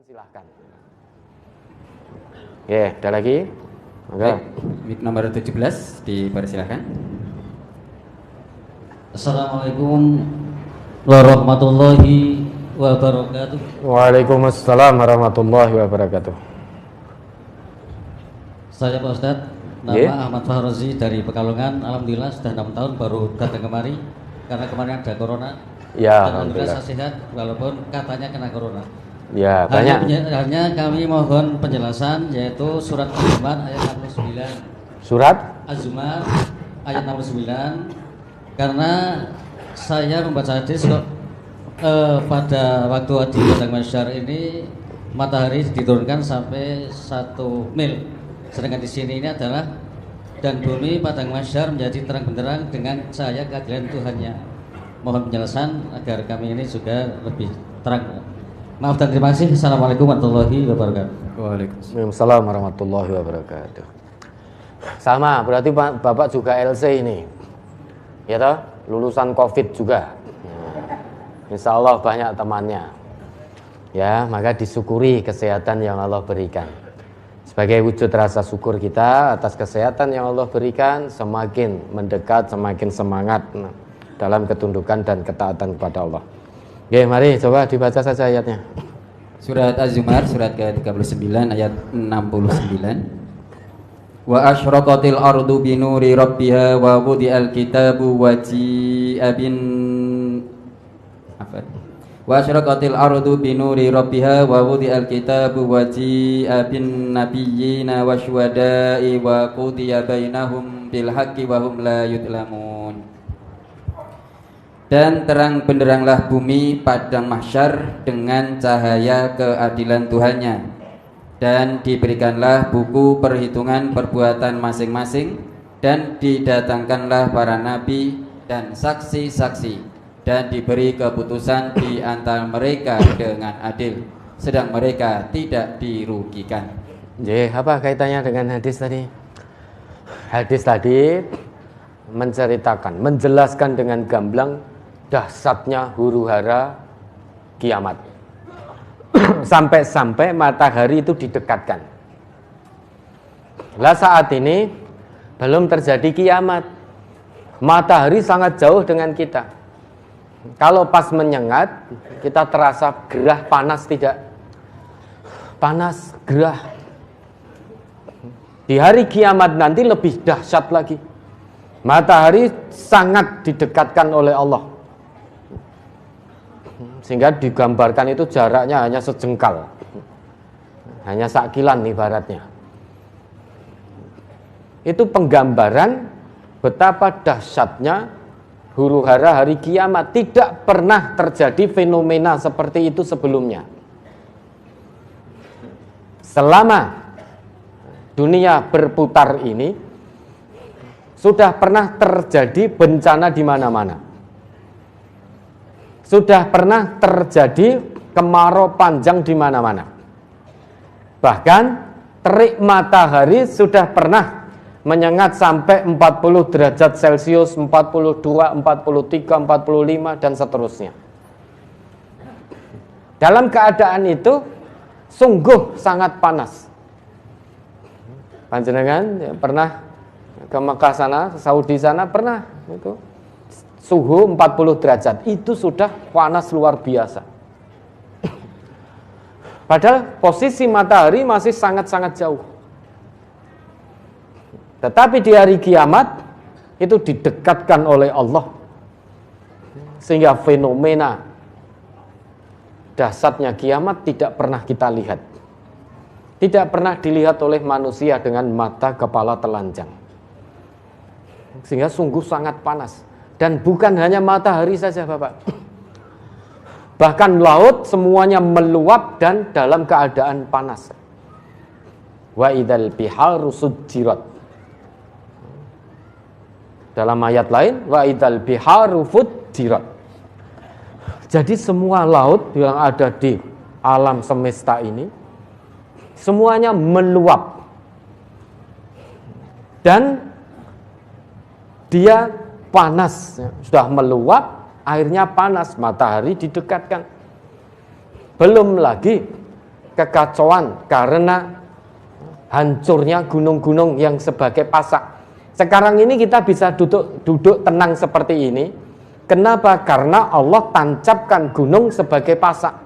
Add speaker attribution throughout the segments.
Speaker 1: Silahkan. Ya, ada lagi? Maka
Speaker 2: Mic nomor 17 dipersilahkan.
Speaker 3: Assalamualaikum warahmatullahi wabarakatuh.
Speaker 1: Waalaikumsalam warahmatullahi wabarakatuh.
Speaker 3: Saya Pak Ustadz, nama
Speaker 1: Yeah.
Speaker 3: Ahmad Fahrozi dari Pekalongan. Alhamdulillah sudah 6 tahun baru datang kemari karena kemarin ada corona.
Speaker 1: Ya,
Speaker 3: Dan alhamdulillah
Speaker 1: alhamdullah.
Speaker 3: saya sehat walaupun katanya kena corona.
Speaker 1: Ya, banyak.
Speaker 3: Hanya kami mohon penjelasan yaitu surat Az-Zumar ayat 69.
Speaker 1: Surat
Speaker 3: Az-Zumar ayat 69 karena saya membaca hadis kok pada waktu di Padang Mahsyar ini matahari diturunkan sampai 1 mil, sedangkan di sini ini adalah dan bumi Padang Mahsyar menjadi terang benderang dengan cahaya keadilan Tuhannya. Mohon penjelasan agar kami ini juga lebih terang. Maaf dan terima kasih. Assalamualaikum warahmatullahi wabarakatuh.
Speaker 1: Waalaikumsalam warahmatullahi wabarakatuh. Sama, berarti Bapak juga LC ini. Ya toh? Lulusan Covid juga. Insya Allah banyak temannya. Ya, maka disyukuri kesehatan yang Allah berikan. Sebagai wujud rasa syukur kita atas kesehatan yang Allah berikan, semakin mendekat, semakin semangat dalam ketundukan dan ketaatan kepada Allah. Oke, mari coba dibaca saja ayatnya.
Speaker 2: Surat Az-Zumar surat ke-39 ayat 69. Wa asyraqatil ardu binuri rabbiha wa wudi'al kitabu wa ji'a bin Wa asyraqatil ardu binuri rabbiha wa wudi'al kitabu wa ji'a bin nabiyyina wasyuhada'i wa qudiya bainahum bil haqqi wa hum la yudlamun. Dan terang benderanglah bumi padang mahsyar dengan cahaya keadilan Tuhannya, dan diberikanlah buku perhitungan perbuatan masing-masing, dan didatangkanlah para nabi dan saksi-saksi, dan diberi keputusan di antara mereka dengan adil, sedang mereka tidak dirugikan.
Speaker 1: Apa kaitannya dengan hadis tadi? Hadis tadi menceritakan, menjelaskan dengan gamblang dahsyatnya huru-hara kiamat. Sampai-sampai matahari itu didekatkan. Lah saat ini belum terjadi kiamat. Matahari sangat jauh dengan kita. Kalau pas menyengat, kita terasa gerah, panas tidak? Panas, gerah. Di hari kiamat nanti lebih dahsyat lagi. Matahari sangat didekatkan oleh Allah. Sehingga digambarkan itu jaraknya hanya sejengkal, hanya sakilan ibaratnya. Itu penggambaran betapa dahsyatnya huru-hara hari kiamat. Tidak pernah terjadi fenomena seperti itu sebelumnya. Selama dunia berputar ini sudah pernah terjadi bencana di mana-mana. Sudah pernah terjadi kemarau panjang di mana-mana. Bahkan terik matahari sudah pernah menyengat sampai 40 derajat Celcius, 42, 43, 45 dan seterusnya. Dalam keadaan itu sungguh sangat panas. Panjenengan pernah ke Mekah sana, Saudi sana pernah itu. Suhu 40 derajat itu sudah panas luar biasa. Padahal posisi matahari masih sangat-sangat jauh. Tetapi di hari kiamat itu didekatkan oleh Allah, sehingga fenomena dahsyatnya kiamat tidak pernah kita lihat. Tidak pernah dilihat oleh manusia dengan mata kepala telanjang. Sehingga sungguh sangat panas. Dan bukan hanya matahari saja, Bapak. Bahkan laut semuanya meluap dan dalam keadaan panas. Wa idzal biharu sujjirat. Dalam ayat lain, wa idzal biharu fujjirat. Jadi semua laut yang ada di alam semesta ini semuanya meluap. Dan dia panas, sudah meluap, airnya panas, matahari didekatkan. Belum lagi kekacauan karena hancurnya gunung-gunung yang sebagai pasak. Sekarang ini kita bisa duduk tenang seperti ini. Kenapa? Karena Allah tancapkan gunung sebagai pasak.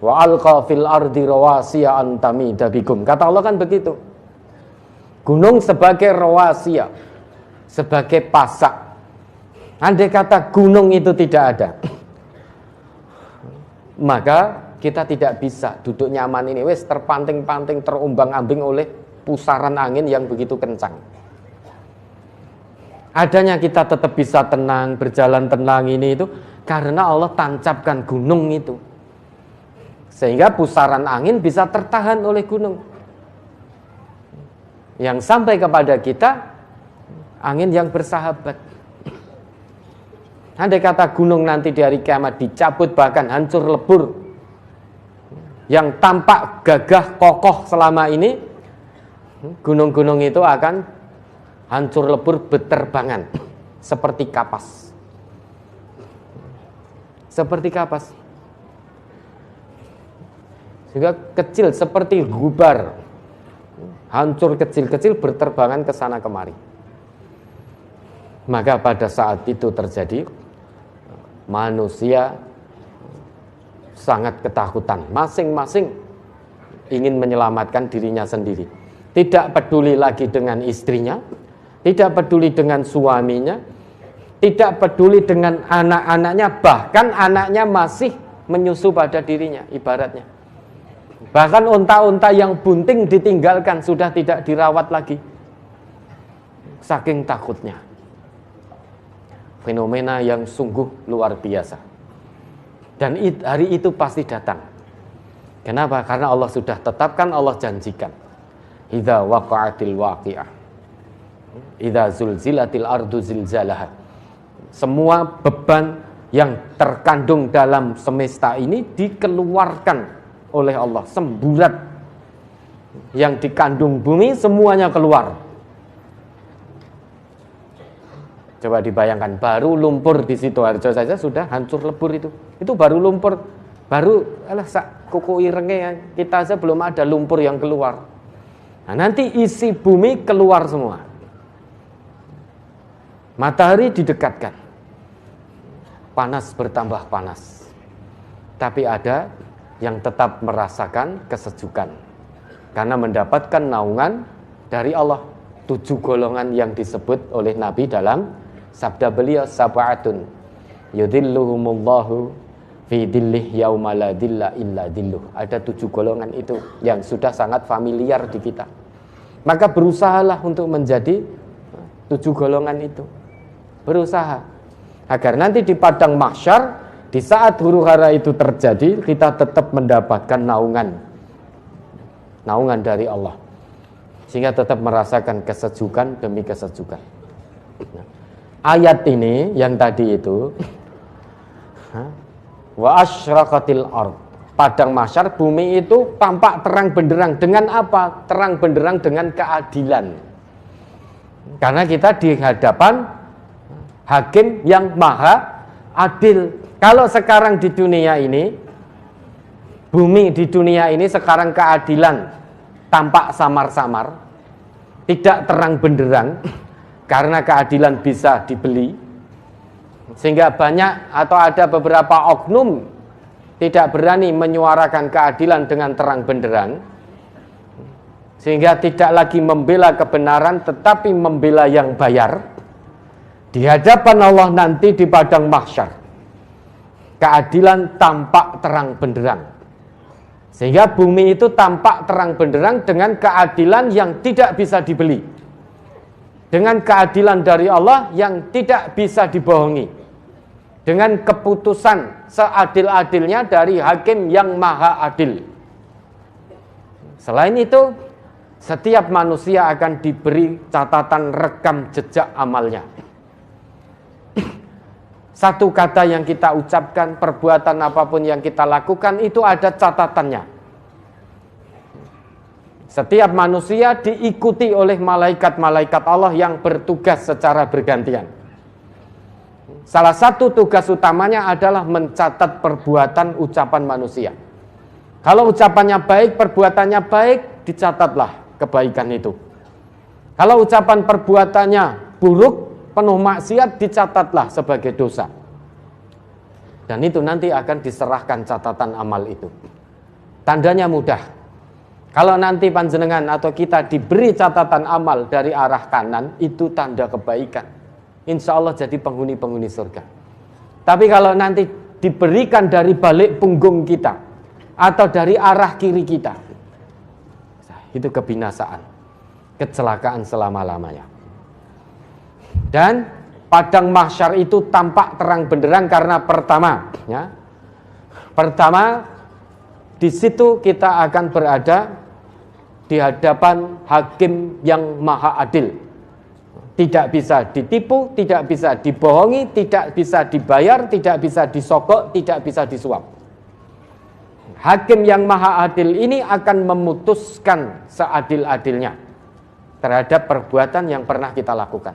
Speaker 1: Wa alqa fil ardi rawasiya an tamida bikum. Kata Allah kan begitu. Gunung sebagai rawasiya, sebagai pasak. Andai kata gunung itu tidak ada, maka kita tidak bisa duduk nyaman ini. Wes terpanting-panting, terombang-ambing oleh pusaran angin yang begitu kencang. Adanya kita tetap bisa tenang, berjalan tenang ini itu karena Allah tancapkan gunung itu. Sehingga pusaran angin bisa tertahan oleh gunung. Yang sampai kepada kita angin yang bersahabat. Andai kata gunung nanti di hari kiamat dicabut bahkan hancur lebur, yang tampak gagah kokoh selama ini, gunung-gunung itu akan hancur lebur beterbangan seperti kapas. Seperti kapas. Sehingga kecil seperti gubar. Hancur kecil-kecil berterbangan ke sana kemari. Maka pada saat itu terjadi, manusia sangat ketakutan. Masing-masing ingin menyelamatkan dirinya sendiri. Tidak peduli lagi dengan istrinya, tidak peduli dengan suaminya, tidak peduli dengan anak-anaknya, bahkan anaknya masih menyusu pada dirinya, ibaratnya. Bahkan unta-unta yang bunting ditinggalkan, sudah tidak dirawat lagi. Saking takutnya. Fenomena yang sungguh luar biasa. Dan hari itu pasti datang. Kenapa? Karena Allah sudah tetapkan, Allah janjikan. Idza waqa'atil waqi'ah. Idza zulzilatil ardu zilzalaha. Semua beban yang terkandung dalam semesta ini dikeluarkan oleh Allah. Semburat yang dikandung bumi semuanya keluar. Coba dibayangkan, baru lumpur di Sidoarjo saja sudah hancur lebur itu. Itu baru lumpur, baru sak kuku irengnya, kita saja belum ada lumpur yang keluar. Nah, nanti isi bumi keluar semua. Matahari didekatkan. Panas bertambah panas. Tapi ada yang tetap merasakan kesejukan karena mendapatkan naungan dari Allah. 7 golongan yang disebut oleh Nabi dalam sabda beliau, sab'atun yudhilluhumullahu fi dhillih yauma la dhilla illa dhilluh. Ada 7 golongan itu yang sudah sangat familiar di kita. Maka berusahalah untuk menjadi 7 golongan itu. Berusaha agar nanti di padang mahsyar, di saat huru-hara itu terjadi, kita tetap mendapatkan naungan dari Allah, sehingga tetap merasakan kesejukan demi kesejukan. Ayat ini yang tadi itu, wa asyraqatil ard, padang mahsyar, bumi itu tampak terang benderang. Dengan apa? Terang benderang dengan keadilan. Karena kita di hadapan hakim yang maha adil. Kalau sekarang di dunia ini, bumi di dunia ini sekarang keadilan tampak samar-samar, tidak terang benderang, karena keadilan bisa dibeli. Sehingga banyak atau ada beberapa oknum tidak berani menyuarakan keadilan dengan terang benderang, sehingga tidak lagi membela kebenaran tetapi membela yang bayar. Di hadapan Allah nanti di padang mahsyar, keadilan tampak terang benderang. Sehingga bumi itu tampak terang benderang dengan keadilan yang tidak bisa dibeli. Dengan keadilan dari Allah yang tidak bisa dibohongi. Dengan keputusan seadil-adilnya dari hakim yang maha adil. Selain itu, setiap manusia akan diberi catatan rekam jejak amalnya. Satu kata yang kita ucapkan, perbuatan apapun yang kita lakukan, itu ada catatannya. Setiap manusia diikuti oleh malaikat-malaikat Allah yang bertugas secara bergantian. salah satu tugas utamanya adalah mencatat perbuatan ucapan manusia. Kalau ucapannya baik, perbuatannya baik, dicatatlah kebaikan itu. Kalau ucapan perbuatannya buruk, penuh maksiat, dicatatlah sebagai dosa. Dan itu nanti akan diserahkan catatan amal itu. Tandanya mudah. Kalau nanti panjenengan atau kita diberi catatan amal dari arah kanan, itu tanda kebaikan. Insya Allah jadi penghuni-penghuni surga. Tapi kalau nanti diberikan dari balik punggung kita atau dari arah kiri kita, itu kebinasaan, kecelakaan selama-lamanya. Dan padang mahsyar itu tampak terang benderang karena pertama, di situ kita akan berada di hadapan hakim yang maha adil. Tidak bisa ditipu, tidak bisa dibohongi, tidak bisa dibayar, tidak bisa disogok, tidak bisa disuap. Hakim yang maha adil ini akan memutuskan seadil-adilnya terhadap perbuatan yang pernah kita lakukan.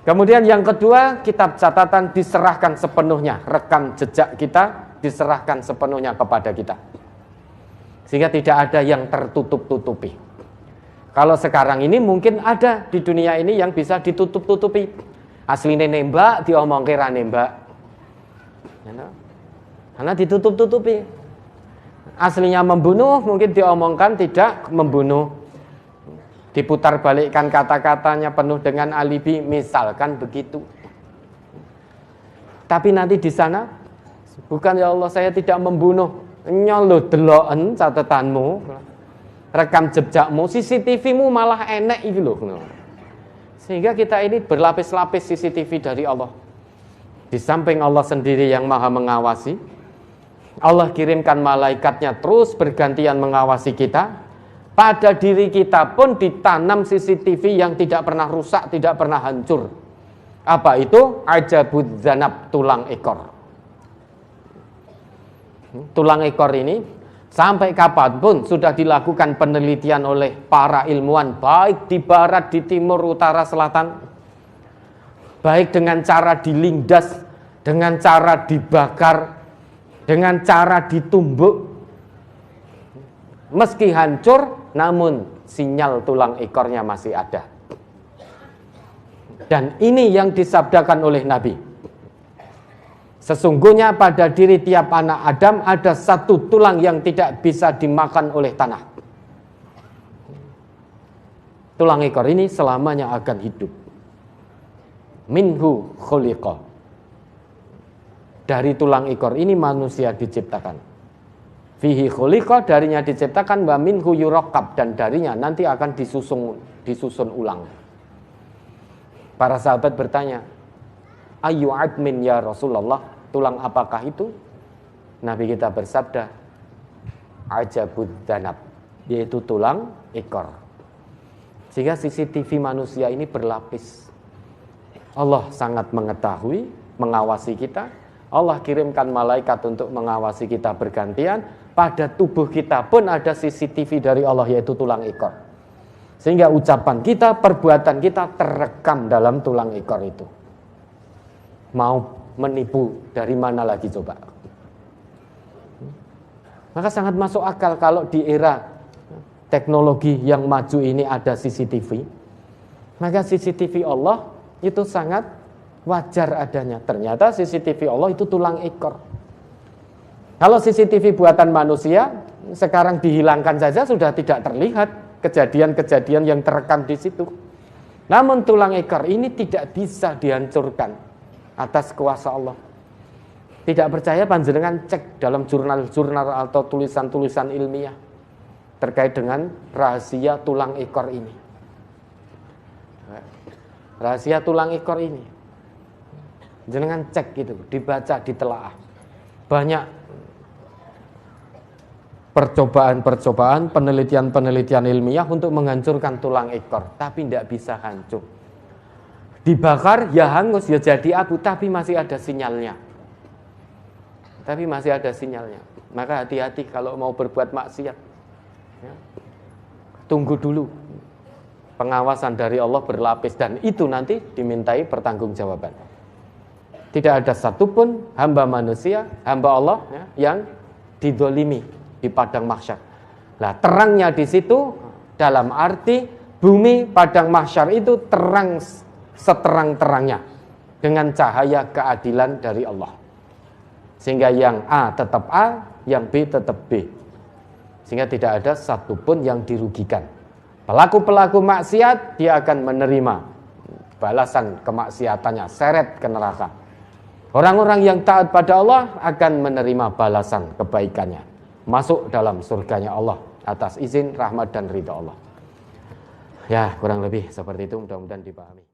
Speaker 1: Kemudian yang kedua, kitab catatan diserahkan sepenuhnya, rekam jejak kita diserahkan sepenuhnya kepada kita. Sehingga tidak ada yang tertutup-tutupi. Kalau sekarang ini mungkin ada di dunia ini yang bisa ditutup-tutupi. Aslinya nembak, diomong kira nembak. Karena ditutup-tutupi. Aslinya membunuh, mungkin diomongkan tidak membunuh. Diputar balikkan kata-katanya penuh dengan alibi, misalkan begitu. Tapi nanti di sana, bukan ya Allah saya tidak membunuh. Nyolo deloken catatanmu. Rekam jejakmu, CCTV-mu malah enek itu loh. Sehingga kita ini berlapis-lapis CCTV dari Allah. Di samping Allah sendiri yang maha mengawasi, Allah kirimkan malaikatnya terus bergantian mengawasi kita. Pada diri kita pun ditanam CCTV yang tidak pernah rusak, tidak pernah hancur. Apa itu? Ajabud zanab, tulang ekor. Tulang ekor ini sampai kapanpun sudah dilakukan penelitian oleh para ilmuwan, baik di barat, di timur, utara, selatan, baik dengan cara dilindas, dengan cara dibakar, dengan cara ditumbuk. Meski hancur, namun sinyal tulang ekornya masih ada. Dan ini yang disabdakan oleh Nabi. Sesungguhnya pada diri tiap anak Adam ada satu tulang yang tidak bisa dimakan oleh tanah. Tulang ekor ini selamanya akan hidup. Minhu khuliqa. Dari tulang ekor ini manusia diciptakan. Fihi khuliqa, darinya diciptakan, wa minhu yurakkab, dan darinya nanti akan disusun ulang. Para sahabat bertanya, ayu admin ya Rasulullah, tulang apakah itu? Nabi kita bersabda, ajabud danab, yaitu tulang ekor. Sehingga CCTV manusia ini berlapis. Allah sangat mengetahui, mengawasi kita. Allah kirimkan malaikat untuk mengawasi kita bergantian. Pada tubuh kita pun ada CCTV dari Allah, yaitu tulang ekor. Sehingga ucapan kita, perbuatan kita terekam dalam tulang ekor itu. Mau menipu dari mana lagi coba? Maka sangat masuk akal kalau di era teknologi yang maju ini ada CCTV. Maka CCTV Allah itu sangat wajar adanya. Ternyata CCTV Allah itu tulang ekor. Kalau CCTV buatan manusia sekarang dihilangkan saja sudah tidak terlihat kejadian-kejadian yang terekam di situ. Namun tulang ekor ini tidak bisa dihancurkan atas kuasa Allah. Tidak percaya panjenengan cek dalam jurnal-jurnal atau tulisan-tulisan ilmiah terkait dengan rahasia tulang ekor ini. Rahasia tulang ekor ini. Jenengan cek gitu, dibaca, ditelaah. Banyak percobaan-percobaan, penelitian-penelitian ilmiah untuk menghancurkan tulang ekor, tapi tidak bisa hancur. Dibakar ya hangus, ya jadi abu, tapi masih ada sinyalnya. Maka hati-hati kalau mau berbuat maksiat. Ya. Tunggu dulu. Pengawasan dari Allah berlapis, dan itu nanti dimintai pertanggungjawaban. Tidak ada satupun hamba manusia, hamba Allah ya, yang didolimi di padang mahsyar. Nah, terangnya di situ dalam arti bumi padang mahsyar itu terang seterang-terangnya dengan cahaya keadilan dari Allah. Sehingga yang A tetap A, yang B tetap B. Sehingga tidak ada satupun yang dirugikan. Pelaku-pelaku maksiat dia akan menerima balasan kemaksiatannya, seret ke neraka. Orang-orang yang taat pada Allah akan menerima balasan kebaikannya, masuk dalam surganya Allah atas izin, rahmat dan ridha Allah. Ya, kurang lebih seperti itu, mudah-mudahan dipahami.